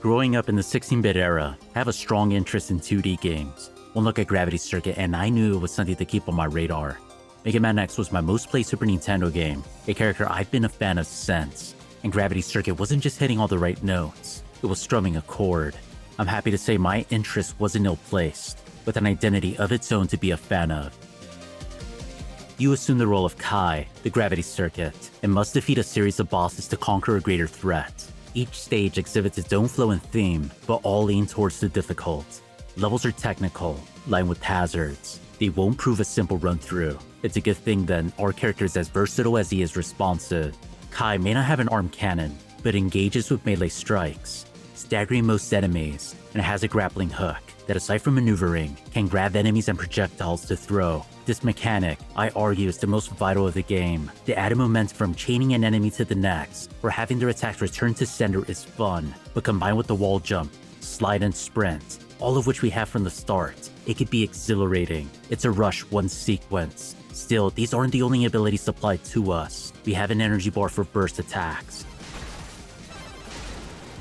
Growing up in the 16-bit era, I have a strong interest in 2D games. One look at Gravity Circuit and I knew it was something to keep on my radar. Mega Man X was my most played Super Nintendo game, a character I've been a fan of since. And Gravity Circuit wasn't just hitting all the right notes, it was strumming a chord. I'm happy to say my interest wasn't ill-placed, with an identity of its own to be a fan of. You assume the role of Kai, the Gravity Circuit, and must defeat a series of bosses to conquer a greater threat. Each stage exhibits its own flow and theme, but all lean towards the difficult. Levels are technical, lined with hazards. They won't prove a simple run-through. It's a good thing then our character is as versatile as he is responsive. Kai may not have an arm cannon, but engages with melee strikes, staggering most enemies, and has a grappling hook that, aside from maneuvering, can grab enemies and projectiles to throw. This mechanic, I argue, is the most vital of the game. The added momentum from chaining an enemy to the next, or having their attacks return to sender is fun, but combined with the wall jump, slide and sprint, all of which we have from the start, it could be exhilarating. It's a rush one sequence. Still, these aren't the only abilities supplied to us. We have an energy bar for burst attacks.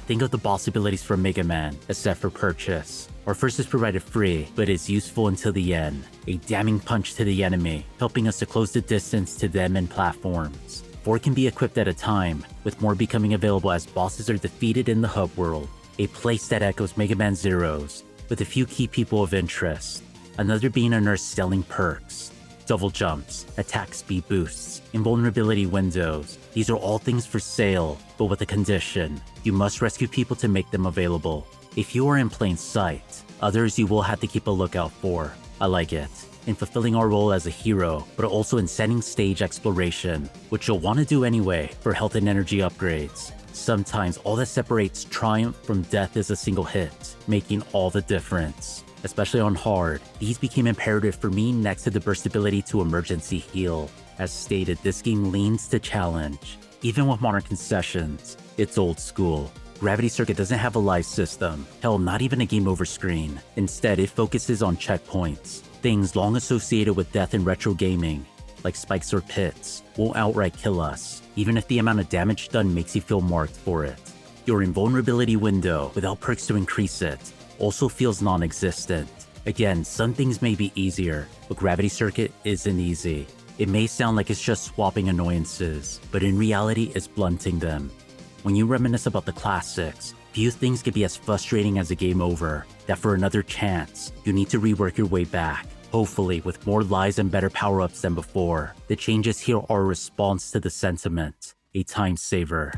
Think of the boss abilities from Mega Man, as set for purchase. Our first is provided free, but is useful until the end. A damning punch to the enemy, helping us to close the distance to them and platforms. 4 can be equipped at a time, with more becoming available as bosses are defeated in the hub world. A place that echoes Mega Man Zero's, with a few key people of interest. Another being a nurse selling perks. Double jumps, attack speed boosts, invulnerability windows. These are all things for sale, but with a condition. You must rescue people to make them available. A few are in plain sight, others you will have to keep a lookout for. I like it, in fulfilling our role as a hero, but also in setting stage exploration, which you'll want to do anyway for health and energy upgrades. Sometimes all that separates triumph from death is a single hit, making all the difference. Especially on hard, these became imperative for me next to the burst ability to emergency heal. As stated, this game leans to challenge. Even with modern concessions, it's old school. Gravity Circuit doesn't have a live system, hell, not even a game over screen. Instead, it focuses on checkpoints, things long associated with death in retro gaming, like spikes or pits, won't outright kill us, even if the amount of damage done makes you feel marked for it. Your invulnerability window, without perks to increase it, also feels non-existent. Again, some things may be easier, but Gravity Circuit isn't easy. It may sound like it's just swapping annoyances, but in reality it's blunting them. When you reminisce about the classics, few things can be as frustrating as a game over, that for another chance, you need to rework your way back, hopefully with more lives and better power-ups than before. The changes here are a response to the sentiment, a time saver,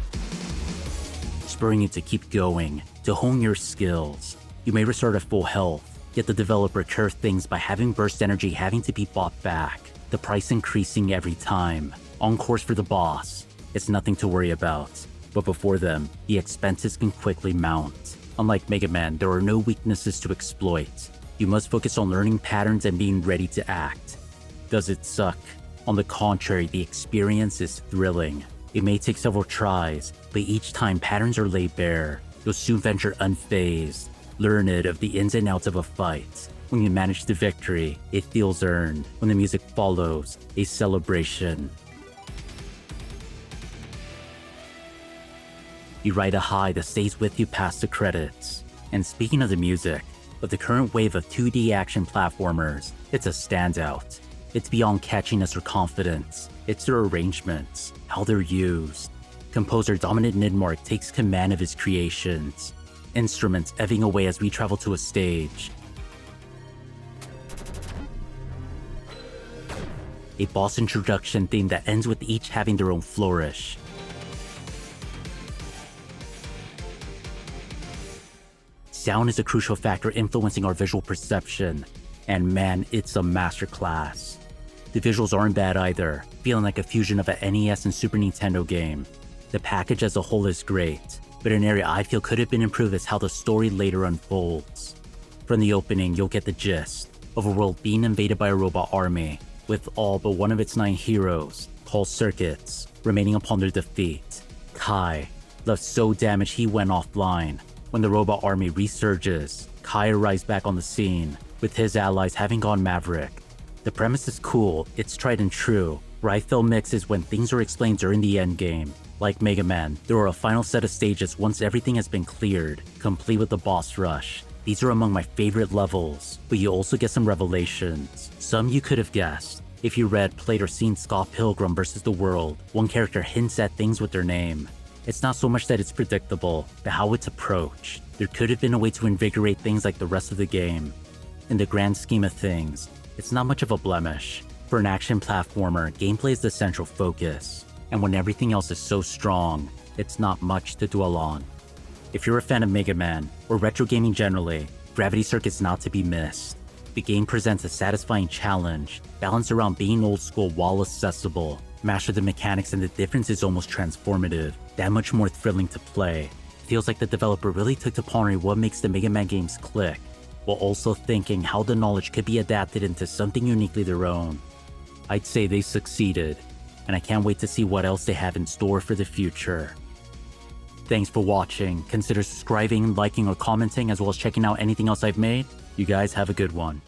spurring you to keep going, to hone your skills. You may restart at full health, yet the developer curved things by having burst energy having to be bought back, the price increasing every time. On course for the boss, it's nothing to worry about, but before them, the expenses can quickly mount. Unlike Mega Man, there are no weaknesses to exploit. You must focus on learning patterns and being ready to act. Does it suck? On the contrary, the experience is thrilling. It may take several tries, but each time patterns are laid bare. You'll soon venture unfazed, learned of the ins and outs of a fight. When you manage the victory, it feels earned. When the music follows, a celebration. You ride a high that stays with you past the credits. And speaking of the music, with the current wave of 2D action platformers, it's a standout. It's beyond catchiness or confidence. It's their arrangements, how they're used. Composer Dominic Ninmark takes command of his creations. Instruments ebbing away as we travel to a stage. A boss introduction theme that ends with each having their own flourish. Sound is a crucial factor influencing our visual perception, and man, it's a masterclass. The visuals aren't bad either, feeling like a fusion of an NES and Super Nintendo game. The package as a whole is great, but an area I feel could have been improved is how the story later unfolds. From the opening, you'll get the gist of a world being invaded by a robot army, with all but one of its 9 heroes, called Circuits, remaining upon their defeat. Kai, left so damaged he went offline. When the robot army resurges, Kai arrives back on the scene, with his allies having gone maverick. The premise is cool, it's tried and true. Where I feel mixed is when things are explained during the endgame. Like Mega Man, there are a final set of stages once everything has been cleared, complete with the boss rush. These are among my favorite levels, but you also get some revelations. Some you could have guessed. If you read, played, or seen Scott Pilgrim vs. the World, one character hints at things with their name. It's not so much that it's predictable, but how it's approached. There could have been a way to invigorate things like the rest of the game. In the grand scheme of things, it's not much of a blemish. For an action platformer, gameplay is the central focus, and when everything else is so strong, it's not much to dwell on. If you're a fan of Mega Man, or retro gaming generally, Gravity Circuit's not to be missed. The game presents a satisfying challenge, balanced around being old school while accessible. Master the mechanics and the difference is almost transformative, that much more thrilling to play. Feels like the developer really took to pondering what makes the Mega Man games click, while also thinking how the knowledge could be adapted into something uniquely their own. I'd say they succeeded, and I can't wait to see what else they have in store for the future. Thanks for watching. Consider subscribing, liking, or commenting, as well as checking out anything else I've made. You guys have a good one.